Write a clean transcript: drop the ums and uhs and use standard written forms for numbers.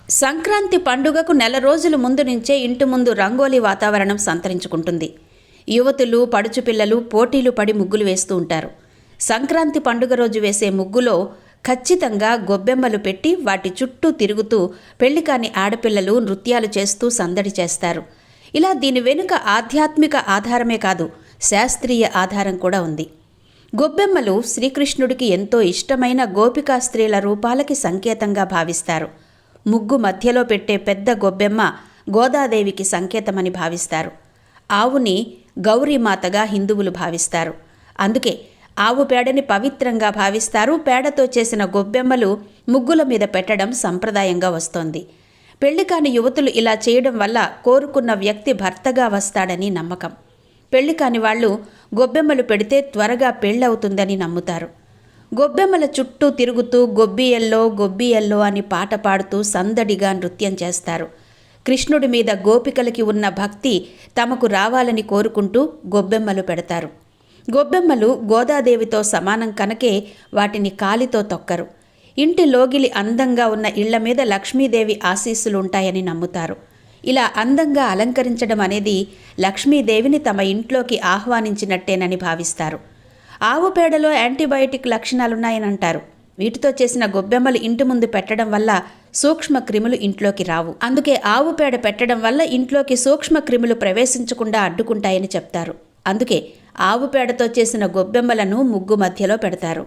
సంక్రాంతి పండుగకు నెల రోజుల ముందు నుంచే ఇంటి ముందు రంగోలీ వాతావరణం సంతరించుకుంటుంది. యువతులు, పడుచు పిల్లలు పోటీలు పడి ముగ్గులు వేస్తూ ఉంటారు. సంక్రాంతి పండుగ రోజు వేసే ముగ్గులో ఖచ్చితంగా గొబ్బెమ్మలు పెట్టి వాటి చుట్టూ తిరుగుతూ పెళ్లికాని ఆడపిల్లలు నృత్యాలు చేస్తూ సందడి చేస్తారు. ఇలా దీని వెనుక ఆధ్యాత్మిక ఆధారమే కాదు, శాస్త్రీయ ఆధారం కూడా ఉంది. గొబ్బెమ్మలు శ్రీకృష్ణుడికి ఎంతో ఇష్టమైన గోపికా స్త్రీల రూపాలకి సంకేతంగా భావిస్తారు. ముగ్గు మధ్యలో పెట్టే పెద్ద గొబ్బెమ్మ గోదాదేవికి సంకేతమని భావిస్తారు. ఆవుని గౌరీమాతగా హిందువులు భావిస్తారు. అందుకే ఆవు పేడని పవిత్రంగా భావిస్తారు. పేడతో చేసిన గొబ్బెమ్మలు ముగ్గుల మీద పెట్టడం సంప్రదాయంగా వస్తోంది. పెళ్లికాని యువతులు ఇలా చేయడం వల్ల కోరుకున్న వ్యక్తి భర్తగా వస్తాడని నమ్మకం. పెళ్లికాని వాళ్ళు గొబ్బెమ్మలు పెడితే త్వరగా పెళ్ళవుతుందని నమ్ముతారు. గొబ్బెమ్మల చుట్టూ తిరుగుతూ గొబ్బియల్లో గొబ్బియల్లో అని పాట పాడుతూ సందడిగా నృత్యం చేస్తారు. కృష్ణుడి మీద గోపికలకి ఉన్న భక్తి తమకు రావాలని కోరుకుంటూ గొబ్బెమ్మలు పెడతారు. గొబ్బెమ్మలు గోదాదేవితో సమానం కనుకే వాటిని కాలితో తొక్కరు. ఇంటి లోగిలి అందంగా ఉన్న ఇళ్ల మీద లక్ష్మీదేవి ఆశీస్సులుంటాయని నమ్ముతారు. ఇలా అందంగా అలంకరించడం అనేది లక్ష్మీదేవిని తమ ఇంట్లోకి ఆహ్వానించినట్టేనని భావిస్తారు. ఆవు పేడలో యాంటీబయోటిక్ లక్షణాలున్నాయని అంటారు. వీటితో చేసిన గొబ్బెమ్మలు ఇంటి ముందు పెట్టడం వల్ల సూక్ష్మ క్రిములు ఇంట్లోకి రావు. అందుకే ఆవు పేడ పెట్టడం వల్ల ఇంట్లోకి సూక్ష్మ క్రిములు ప్రవేశించకుండా అడ్డుకుంటాయని చెప్తారు. అందుకే ఆవు పేడతో చేసిన గొబ్బెమ్మలను ముగ్గు మధ్యలో పెడతారు.